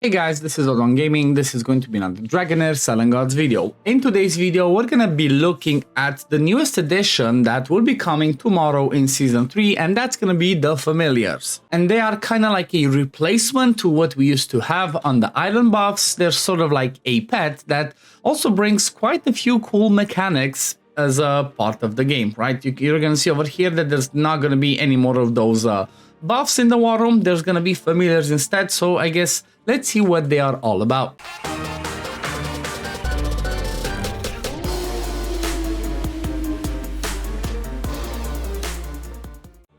Hey guys, this is OddOneGaming. This is going to be another Dragonheir Selling Gods video. In today's video, we're gonna be looking at the newest edition that will be coming tomorrow in Season 3, and that's gonna be the Familiars. And they are kind of like a replacement to what we used to have on the island buffs. They're sort of like a pet that also brings quite a few cool mechanics as a part of the game, right? You're gonna see over here that there's not gonna be any more of those buffs in the war room. There's gonna be familiars instead, so I guess let's see what they are all about.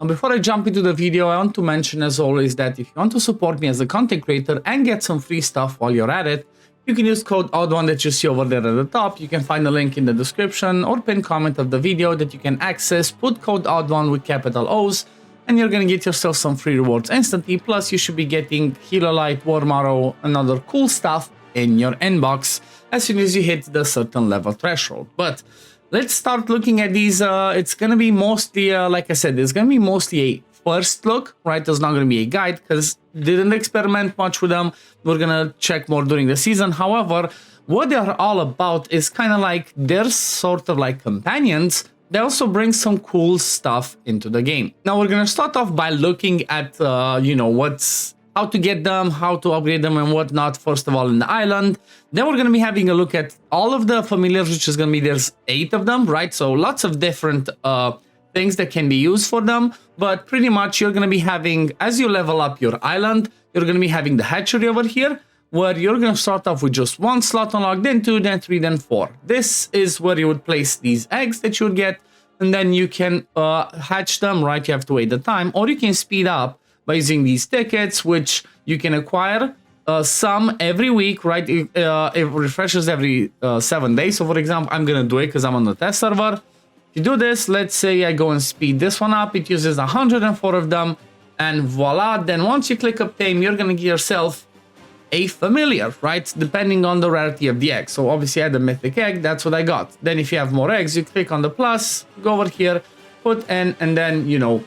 And before I jump into the video, I want to mention as always that if you want to support me as a content creator and get some free stuff while you're at it, you can use code OddOne that you see over there at the top. You can find the link in the description or pinned comment of the video that you can access. Put code OddOne with capital O's, and you're gonna get yourself some free rewards instantly. Plus, you should be getting Hero Light, War Marrow, and other cool stuff in your inbox as soon as you hit the certain level threshold. But let's start looking at these. It's gonna be mostly, like I said, it's gonna be mostly a first look, right? There's not gonna be a guide because didn't experiment much with them. We're gonna check more during the season. However, what they're all about is kind of like they're sort of like companions. They also bring some cool stuff into the game. Now we're gonna start off by looking at, how to get them, how to upgrade them and whatnot, first of all in the island. Then we're gonna be having a look at all of the familiars, which is gonna be, there's 8 of them, right? So lots of different things that can be used for them, but pretty much you're gonna be having, as you level up your island, you're gonna be having the hatchery over here, where you're going to start off with just 1 slot unlocked, then 2, then 3, then 4. This is where you would place these eggs that you would get, and then you can hatch them, right? You have to wait the time, or you can speed up by using these tickets, which you can acquire some every week, right? It refreshes every 7 days. So for example, I'm going to do it because I'm on the test server. If you do this, let's say I go and speed this one up. It uses 104 of them, and voila. Then once you click obtain, you're going to get yourself a familiar, right? Depending on the rarity of the egg. So obviously I had the mythic egg, that's what I got. Then if you have more eggs, you click on the plus, go over here, put in, and then,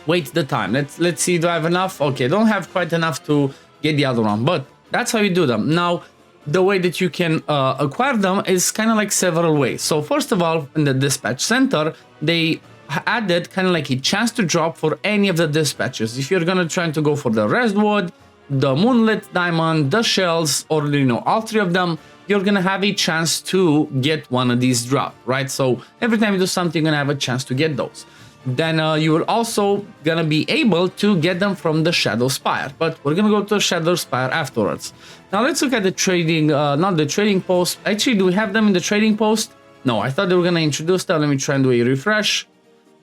wait the time. Let's see, do I have enough? Okay, don't have quite enough to get the other one, but that's how you do them. Now, the way that you can acquire them is kind of like several ways. So first of all, in the dispatch center, they added kind of like a chance to drop for any of the dispatches. If you're gonna try to go for the Redwood, the Moonlit Diamond, the Shells, or all 3 of them, you're gonna have a chance to get one of these drop, right? So every time you do something, you're gonna have a chance to get those. Then you will also gonna be able to get them from the Shadow Spire, but we're gonna go to the Shadow Spire afterwards. Now let's look at the trading, not the trading post. Actually, do we have them in the trading post? No, I thought they were gonna introduce them. Let me try and do a refresh.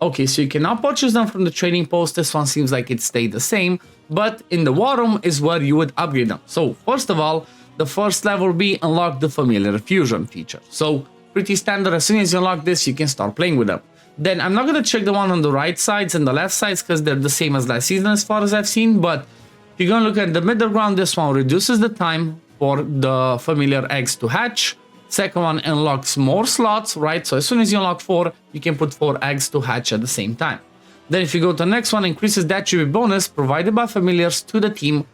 Okay, so you cannot purchase them from the trading post. This one seems like it stayed the same, but in the war room is where you would upgrade them. So first of all, the first level will be unlock the familiar fusion feature. So pretty standard. As soon as you unlock this, you can start playing with them. Then I'm not going to check the one on the right sides and the left sides because they're the same as last season as far as I've seen. But if you're going to look at the middle ground, this one reduces the time for the familiar eggs to hatch. Second one unlocks more slots, right? So as soon as you unlock 4, you can put 4 eggs to hatch at the same time. Then if you go to the next one, increases the attribute bonus provided by familiars to the team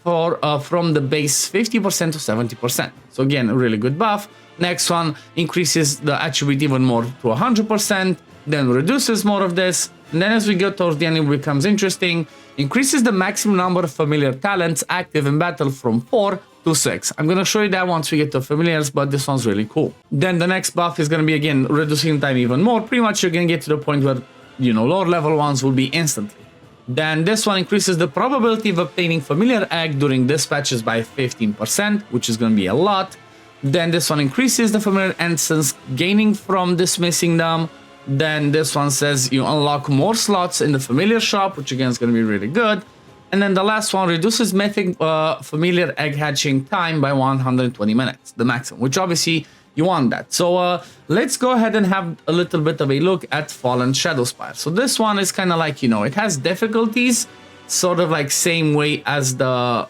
for from the base 50% to 70%. So again, a really good buff. Next one increases the attribute even more to 100%, then reduces more of this. And then as we go towards the end, it becomes interesting. Increases the maximum number of familiar talents active in battle from 4 to 6. I'm going to show you that once we get to familiars, but this one's really cool. Then the next buff is going to be, again, reducing time even more. Pretty much you're going to get to the point where, lower level ones will be instantly. Then this one increases the probability of obtaining familiar egg during dispatches by 15%, which is going to be a lot. Then this one increases the familiar essence gaining from dismissing them. Then this one says you unlock more slots in the familiar shop, which again is going to be really good. And then the last one reduces mythic familiar egg hatching time by 120 minutes, the maximum, which obviously you want that. So let's go ahead and have a little bit of a look at Fallen Shadow Spire. So this one is kind of like, it has difficulties, sort of like same way as the,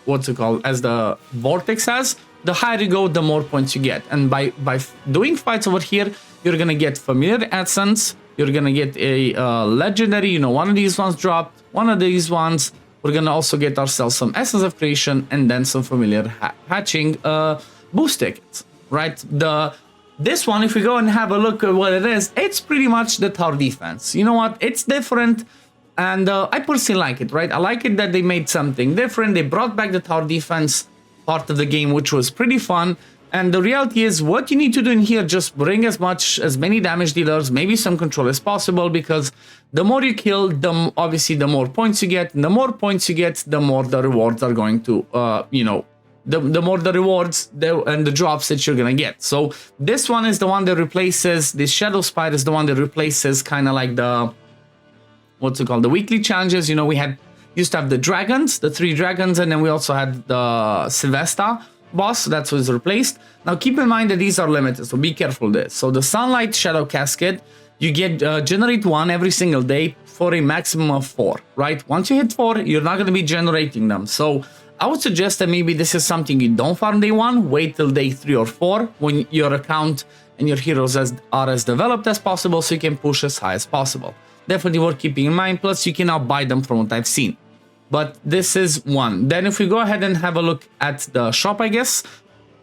as the Vortex has. The higher you go, the more points you get. And by doing fights over here, you're going to get familiar essence, you're going to get a legendary, one of these ones dropped, one of these ones, We're gonna also get ourselves some Essence of Creation and then some Familiar Hatching boost tickets, right? This one, if we go and have a look at what it is, it's pretty much the tower defense. You know what? It's different, and I personally like it, right? I like it that they made something different. They brought back the tower defense part of the game, which was pretty fun. And the reality is, what you need to do in here, just bring as many damage dealers, maybe some control as possible, because the more you kill, obviously the more points you get. And the more points you get, the more the rewards are going to, the more the rewards and the drops that you're gonna get. So this one is the one that replaces, this Shadow Spire is the one that replaces kind of like the, what's it called, the weekly challenges. You know, we used to have the dragons, the 3 dragons, and then we also had the Sylvester boss, so that's what's replaced. Now keep in mind that these are limited, so be careful with this. So the Sunlight Shadow Cascade, you get generate 1 every single day for a maximum of 4, right? Once you hit 4, you're not going to be generating them. So I would suggest that maybe this is something you don't farm day 1, wait till day 3 or 4 when your account and your heroes are as developed as possible, so you can push as high as possible. Definitely worth keeping in mind, plus you can now buy them from what I've seen. But this is one. Then if we go ahead and have a look at the shop, I guess,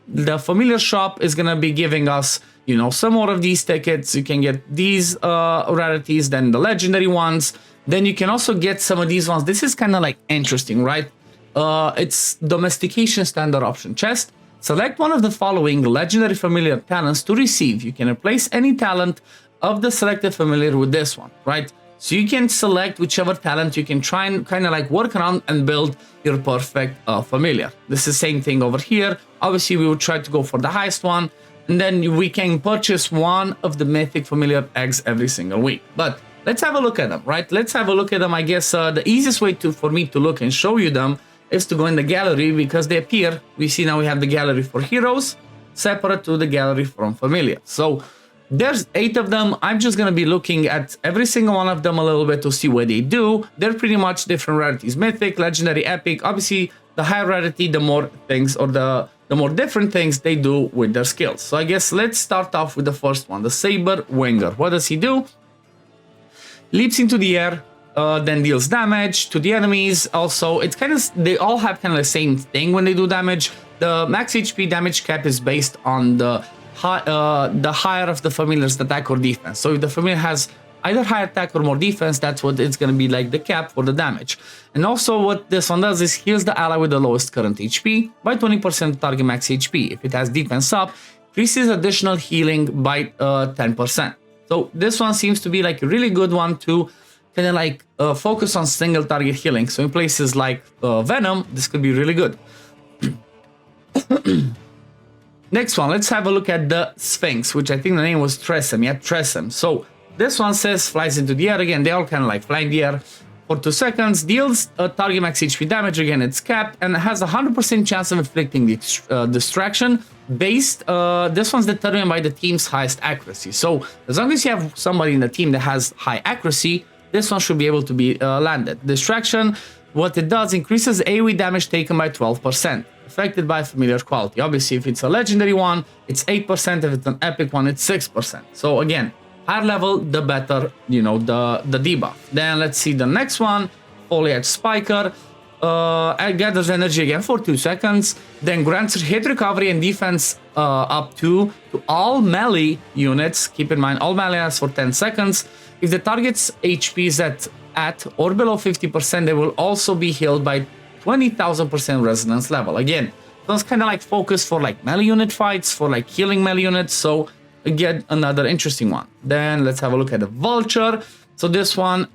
the Familiar shop is going to be giving us, you know, some more of these tickets. You can get these rarities, then the legendary ones. Then you can also get some of these ones. This is kind of like interesting, right? It's domestication standard option chest. Select one of the following legendary familiar talents to receive. You can replace any talent of the selected familiar with this one, right? So you can select whichever talent. You can try and kind of like work around and build your perfect familiar. This is the same thing over here. Obviously, we would try to go for the highest one, and then we can purchase one of the mythic familiar eggs every single week. But let's have a look at them, right? Let's have a look at them. I guess the easiest way for me to look and show you them is to go in the gallery, because they appear. We see now we have the gallery for heroes separate to the gallery from familiar. So there's 8 of them. I'm just going to be looking at every single one of them a little bit to see what they do. They're pretty much different rarities: mythic, legendary, epic. Obviously, the higher rarity, the more things, or the more different things they do with their skills. So I guess let's start off with the first one, the Saber Winger. What does he do? Leaps into the air, then deals damage to the enemies. Also, it's kind of, they all have kind of the same thing when they do damage. The max HP damage cap is based on the higher of the familiar's attack or defense. So if the familiar has either higher attack or more defense, that's what it's going to be like, the cap for the damage. And also what this one does is heals the ally with the lowest current HP by 20% target max HP. If it has defense up, increases additional healing by 10%. So this one seems to be like a really good one to kind of like focus on single target healing. So in places like Venom, this could be really good. Next one, let's have a look at the Sphinx, which I think the name was Tresem. Yeah, Tresem. So this one says flies into the air. Again, they all kind of like fly in the air for 2 seconds, deals a target max HP damage. Again, it's capped and has a 100% chance of inflicting the distraction based. This one's determined by the team's highest accuracy. So as long as you have somebody in the team that has high accuracy, this one should be able to be landed. Distraction, what it does, increases AoE damage taken by 12%. Affected by familiar quality. Obviously, if it's a legendary one, it's 8%. If it's an epic one, it's 6%. So again, higher level, the better, you know, the debuff. Then let's see the next one, Foliage Spiker. Gathers energy again for 2 seconds. Then grants hit recovery and defense up to all melee units. Keep in mind, all melee units for 10 seconds. If the target's HP is at or below 50%, they will also be healed by 20,000% resonance level. Again, that's kind of like focused for like melee unit fights, for like healing melee units. So again, another interesting one. Then let's have a look at the Vulture. So this one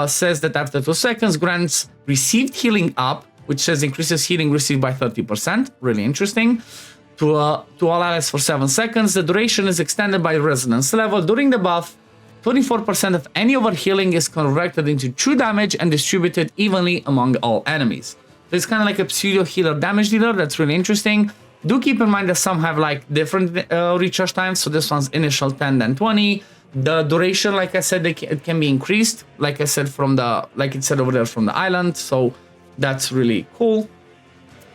says that after 2 seconds, grants received healing up, which says increases healing received by 30%. Really interesting. To all allies for 7 seconds. The duration is extended by resonance level. During the buff, 24% of any overhealing is converted into true damage and distributed evenly among all enemies. So it's kind of like a pseudo healer damage dealer. That's really interesting. Do keep in mind that some have like different recharge times. So this one's initial 10, then 20. The duration, like I said, it can be increased. Like I said, like it said over there, from the island. So that's really cool.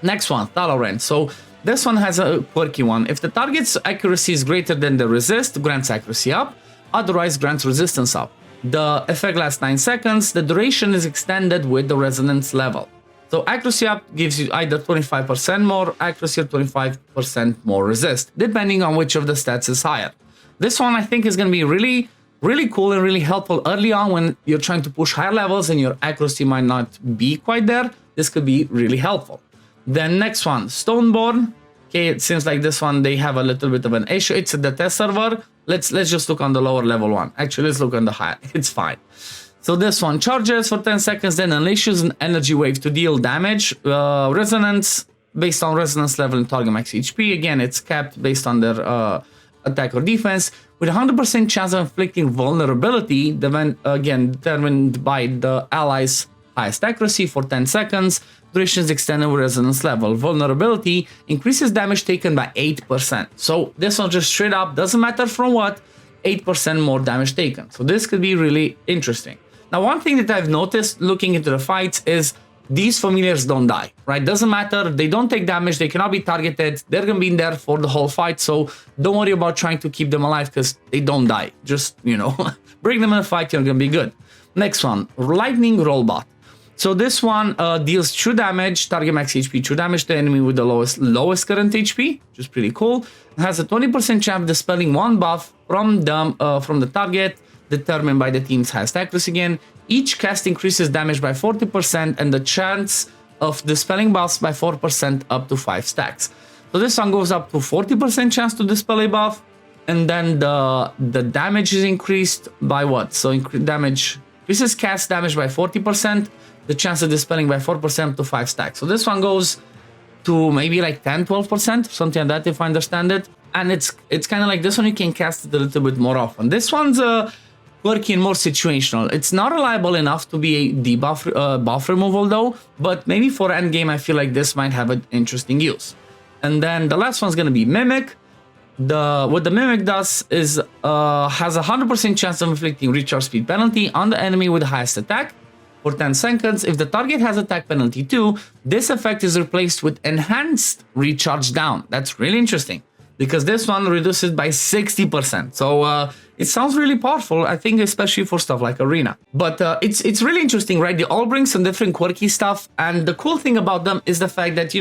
Next one, Talorent. So this one has a quirky one. If the target's accuracy is greater than the resist, grants accuracy up. Otherwise, grants resistance up. The effect lasts 9 seconds. The duration is extended with the resonance level. So accuracy up gives you either 25% more accuracy or 25% more resist, depending on which of the stats is higher. This one I think is going to be really cool and really helpful early on when you're trying to push higher levels and your accuracy might not be quite there. This could be really helpful. Then next one, Stoneborn. Okay, it seems like this one, they have a little bit of an issue. It's the test server. Let's just look on the lower level one. Actually, let's look on the higher. It's fine. So this one charges for 10 seconds, then unleashes an energy wave to deal damage. Resonance based on resonance level and target max HP. Again, it's capped based on their attack or defense. With 100% chance of inflicting vulnerability, again determined by the allies' highest accuracy for 10 seconds. Duration is extended with resonance level. Vulnerability increases damage taken by 8%. So this one just straight up, doesn't matter from what, 8% more damage taken. So this could be really interesting. Now, one thing that I've noticed looking into the fights is these familiars don't die, right? Doesn't matter. They don't take damage. They cannot be targeted. They're going to be in there for the whole fight. So don't worry about trying to keep them alive because they don't die. Just, bring them in a fight. You're going to be good. Next one, Lightning Robot. So this one deals true damage, target max HP, true damage to enemy with the lowest current HP, which is pretty cool. It has a 20% chance of dispelling one buff from the target, determined by the team's highest accuracy again. Each cast increases damage by 40% and the chance of dispelling buffs by 4% up to 5 stacks. So this one goes up to 40% chance to dispel a buff, and then the damage is increased by what? So increases cast damage by 40%, the chance of dispelling by 4% to 5 stacks. So this one goes to maybe like 10-12%, something like that if I understand it. And it's kind of like this one, you can cast it a little bit more often. This one's quirky and more situational. It's not reliable enough to be a debuff buff removal though, but maybe for endgame I feel like this might have an interesting use. And then the last one's gonna be Mimic. What the Mimic does is has a 100% chance of inflicting recharge speed penalty on the enemy with the highest attack for 10 seconds. If the target has attack penalty too, this effect is replaced with enhanced recharge down. That's really interesting because this one reduces by 60%. So it sounds really powerful, I think, especially for stuff like Arena. But it's really interesting, right? They all bring some different quirky stuff. And the cool thing about them is the fact that,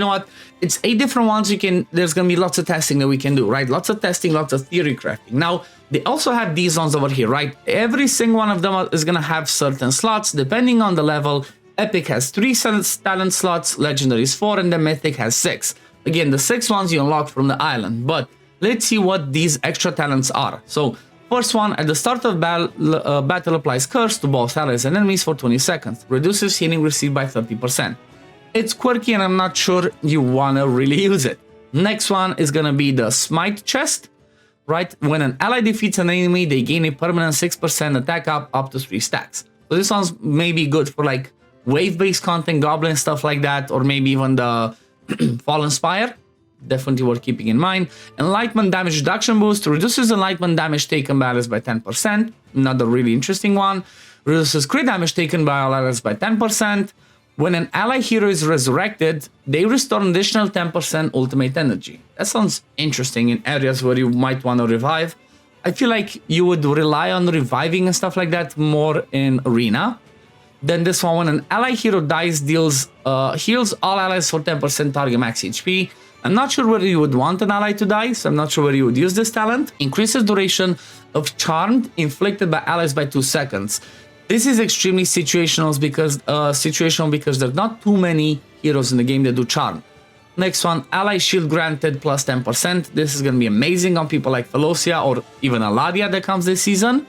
it's 8 different ones there's going to be lots of testing that we can do, right? Lots of testing, lots of theory crafting. Now, they also have these ones over here, right? Every single one of them is going to have certain slots depending on the level. Epic has 3 talent slots, Legendary is 4, and then Mythic has 6. Again, the 6 ones you unlock from the island, but let's see what these extra talents are. So, first one, at the start of battle applies Curse to both allies and enemies for 20 seconds. Reduces healing received by 30%. It's quirky and I'm not sure you want to really use it. Next one is going to be the Smite chest, right? When an ally defeats an enemy, they gain a permanent 6% attack up to 3 stacks. So this one's maybe good for like wave-based content, goblin, stuff like that, or maybe even the Fallen Spire. Definitely worth keeping in mind. Enlightenment damage reduction boost reduces enlightenment damage taken by allies by 10%. Another really interesting one. Reduces crit damage taken by allies by 10%. When an ally hero is resurrected, they restore an additional 10% ultimate energy. That sounds interesting in areas where you might want to revive. I feel like you would rely on reviving and stuff like that more in Arena. Then this one, when an ally hero dies, heals all allies for 10% target max HP. I'm not sure whether you would want an ally to die, so I'm not sure whether you would use this talent. Increases duration of Charmed inflicted by allies by 2 seconds. This is extremely situational because there's not too many heroes in the game that do Charm. Next one, ally shield granted plus 10%. This is going to be amazing on people like Felocia or even Aladia that comes this season.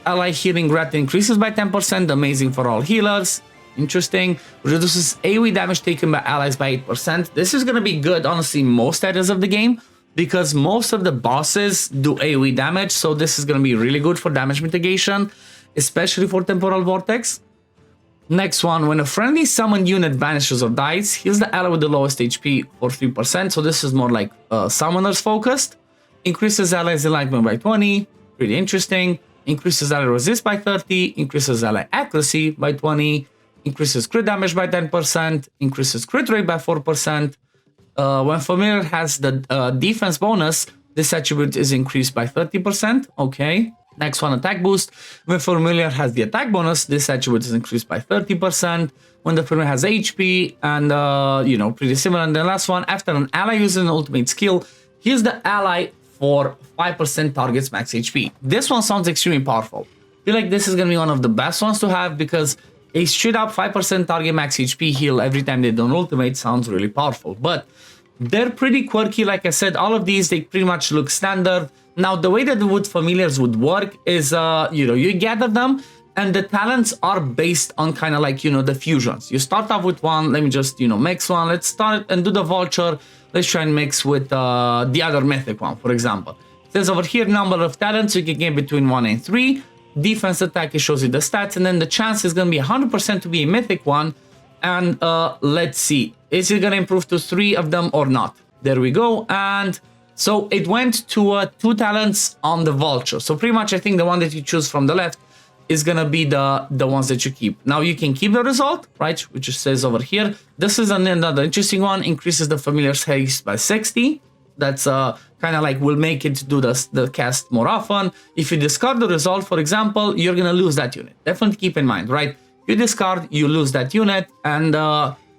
Ally healing granted increases by 10%. Amazing for all healers. Interesting. Reduces AoE damage taken by allies by 8%. This is going to be good, honestly, most areas of the game because most of the bosses do AoE damage. So this is going to be really good for damage mitigation, especially for Temporal Vortex. Next one, when a friendly summoned unit vanishes or dies, heals the ally with the lowest HP for 3%. So this is more like summoners focused. Increases allies enlightenment by 20. Pretty interesting. Increases ally resist by 30. Increases ally accuracy by 20. Increases crit damage by 10%, increases crit rate by 4%. When familiar has the defense bonus, this attribute is increased by 30%. Okay, Next one, attack boost. When familiar has the attack bonus, this attribute is increased by 30%. When the familiar has HP, and you know, pretty similar. And the last one, after an ally uses an ultimate skill, heals the ally for 5% targets max HP. This one sounds extremely powerful. I feel like this is gonna be one of the best ones to have because a straight up 5% target max HP heal every time they don't ultimate sounds really powerful. But they're pretty quirky. Like I said, all of these, they pretty much look standard. Now, the way that the wood familiars would work is, you know, you gather them and the talents are based on kind of like, you know, the fusions. You start off with one. Let me just, you know, mix one. Let's start and do the vulture. Let's try and mix with the other mythic one, for example. It says over here, number of talents, you can get between 1 and 3. Defense attack, it shows you the stats. And then the chance is going to be 100% to be a mythic one. And let's see, is it going to improve to 3 of them or not? There we go. And so it went to 2 talents on the vulture. So pretty much I think the one that you choose from the left is going to be the ones that you keep. Now you can keep the result, right? Which it says over here. This is another interesting one. Increases the familiar's haste by 60. That's kind of like will make it do the cast more often. If you discard the result, for example, you're going to lose that unit. Definitely keep in mind, right? You discard, you lose that unit, and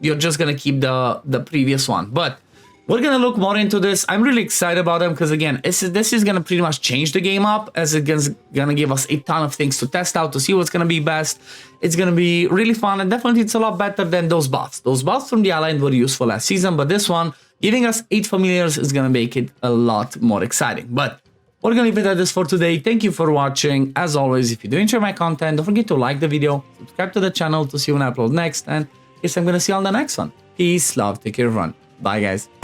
you're just going to keep the previous one. But we're going to look more into this. I'm really excited about them because, again, this is going to pretty much change the game up, as it's going to give us a ton of things to test out to see what's going to be best. It's going to be really fun, and definitely it's a lot better than those buffs. Those buffs from the Aligned were useful last season, but this one, giving us 8 familiars, is going to make it a lot more exciting. But we're going to leave it at this for today. Thank you for watching. As always, if you do enjoy my content, don't forget to like the video, subscribe to the channel to see when I upload next, and I guess I'm going to see you on the next one. Peace, love, take care, everyone. Bye, guys.